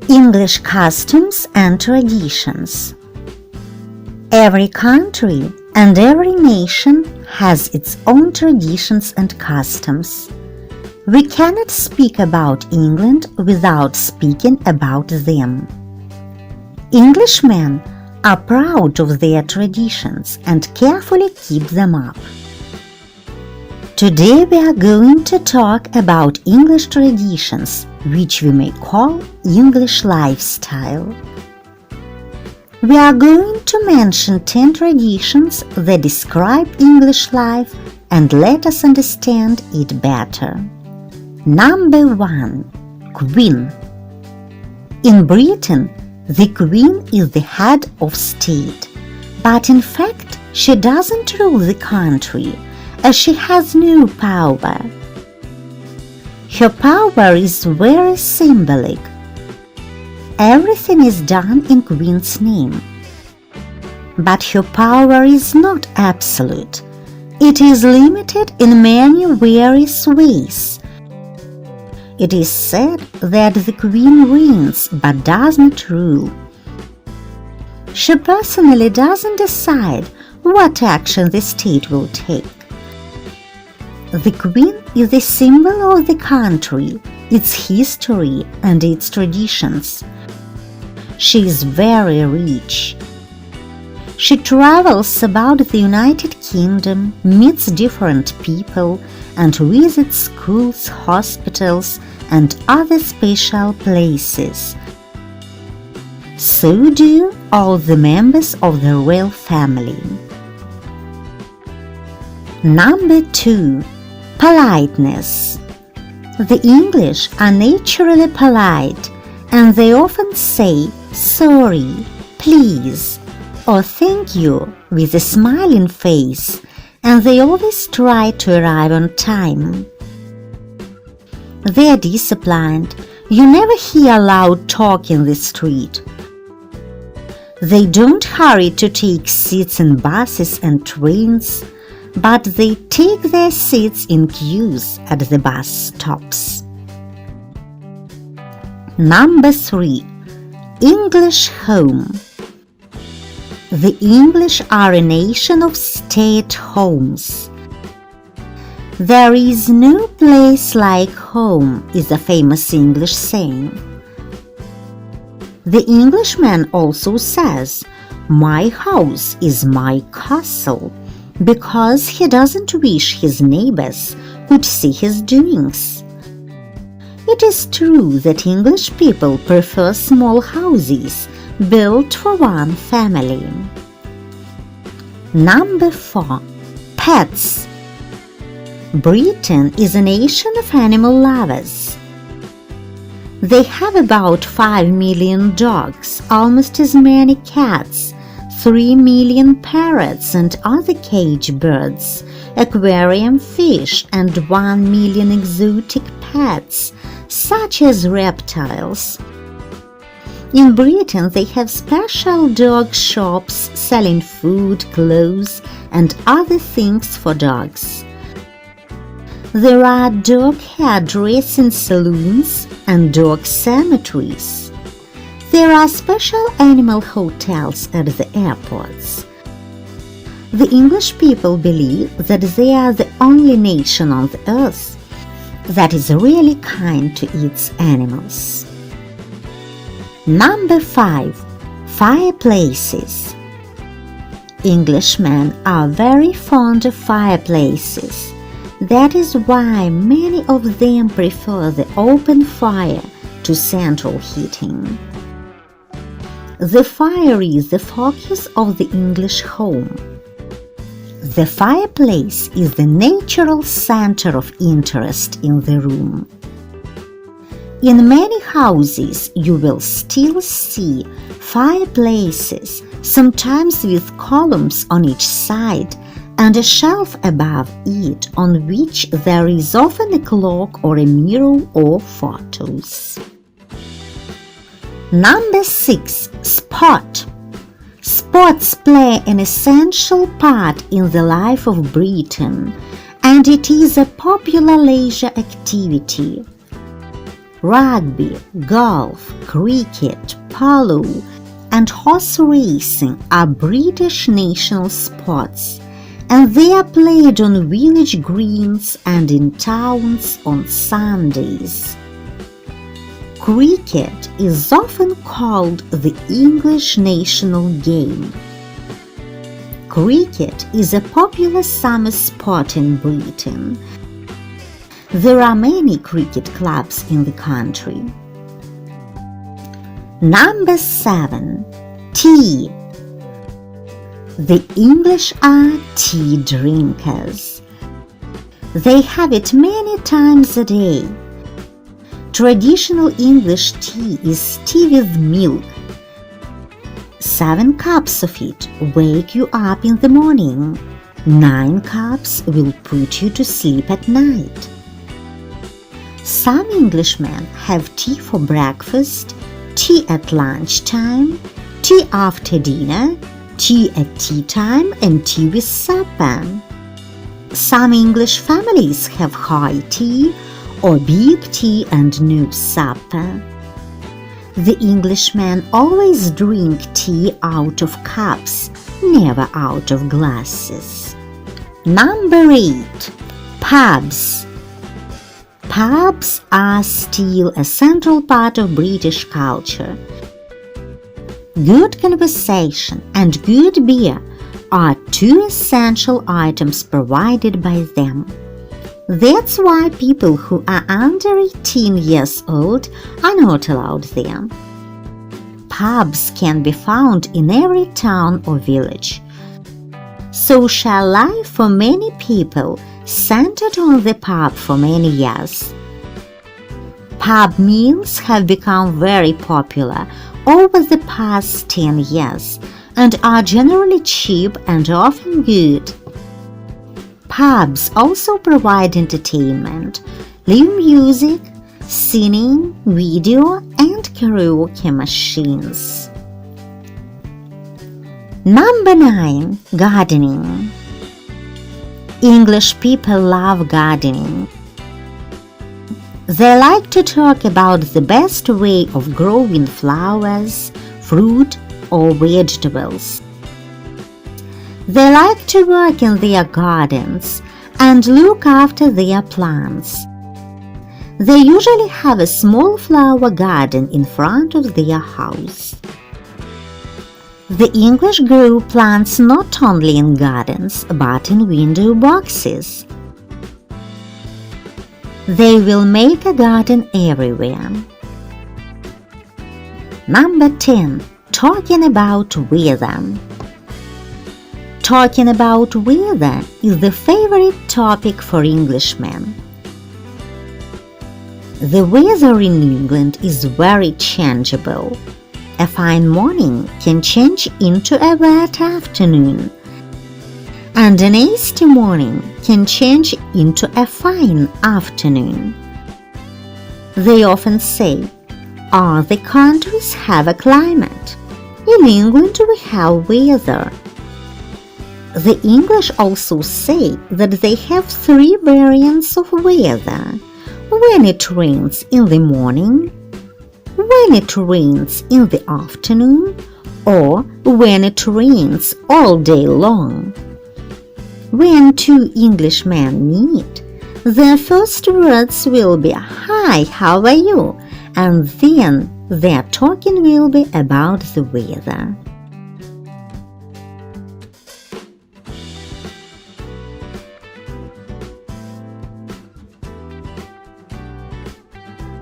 English customs and traditions. Every country and every nation has its own traditions and customs. We cannot speak about England without speaking about them. Englishmen are proud of their traditions and carefully keep them up. Today we are going to talk about English traditions, which we may call English lifestyle. We are going to mention 10 traditions that describe English life and let us understand it better. Number 1. Queen. In Britain, the Queen is the head of state, but in fact she doesn't rule the country, as she has no power. Her power is very symbolic. Everything is done in Queen's name. But her power is not absolute. It is limited in many various ways. It is said that the Queen reigns but does not rule. She personally doesn't decide what action the state will take. The Queen is the symbol of the country, its history and its traditions. She is very rich. She travels about the United Kingdom, meets different people, and visits schools, hospitals, and other special places. So do all the members of the royal family. Number 2. Politeness. The English are naturally polite, and they often say sorry, please, or thank you with a smiling face, and they always try to arrive on time. They are disciplined. You never hear loud talk in the street. They don't hurry to take seats in buses and trains, but they take their seats in queues at the bus stops. Number 3. English home. The English are a nation of stay-at-homes. There is no place like home is a famous English saying. The Englishman also says, "My house is my castle," because he doesn't wish his neighbors could see his doings. It is true that English people prefer small houses built for one family. Number 4. Pets. Britain is a nation of animal lovers. They have about 5 million dogs, almost as many cats, 3 million parrots and other cage birds, aquarium fish, and 1 million exotic pets, such as reptiles. In Britain, they have special dog shops selling food, clothes, and other things for dogs. There are dog hairdressing saloons and dog cemeteries. There are special animal hotels at the airports. The English people believe that they are the only nation on the earth that is really kind to its animals. Number 5. Fireplaces. Englishmen are very fond of fireplaces. That is why many of them prefer the open fire to central heating. The fire is the focus of the English home. The fireplace is the natural center of interest in the room. In many houses you will still see fireplaces, sometimes with columns on each side and a shelf above it on which there is often a clock or a mirror or photos. Number 6. Sport. Sports play an essential part in the life of Britain, and it is a popular leisure activity. Rugby, golf, cricket, polo, and horse racing are British national sports, and they are played on village greens and in towns on Sundays. Cricket is often called the English national game. Cricket is a popular summer sport in Britain. There are many cricket clubs in the country. Number 7. Tea. The English are tea drinkers. They have it many times a day. Traditional English tea is tea with milk. 7 cups of it wake you up in the morning. 9 cups will put you to sleep at night. Some Englishmen have tea for breakfast, tea at lunchtime, tea after dinner, tea at tea time, and tea with supper. Some English families have high tea or big tea and no supper. The Englishmen always drink tea out of cups, never out of glasses. Number 8. Pubs. Pubs are still a central part of British culture. Good conversation and good beer are 2 essential items provided by them. That's why people who are under 18 years old are not allowed there. Pubs can be found in every town or village. Social life for many people centered on the pub for many years. Pub meals have become very popular over the past 10 years and are generally cheap and often good. Pubs also provide entertainment, live music, singing, video, and karaoke machines. Number 9. Gardening. English people love gardening. They like to talk about the best way of growing flowers, fruit, or vegetables. They like to work in their gardens and look after their plants. They usually have a small flower garden in front of their house. The English grow plants not only in gardens but in window boxes. They will make a garden everywhere. Number 10. Talking about weather. Talking about weather is the favorite topic for Englishmen. The weather in England is very changeable. A fine morning can change into a wet afternoon, and an hasty morning can change into a fine afternoon. They often say, all the countries have a climate. In England we have weather. The English also say that they have 3 variants of weather: when it rains in the morning, when it rains in the afternoon, or when it rains all day long. When 2 Englishmen meet, their first words will be "Hi, how are you?" and then their talking will be about the weather.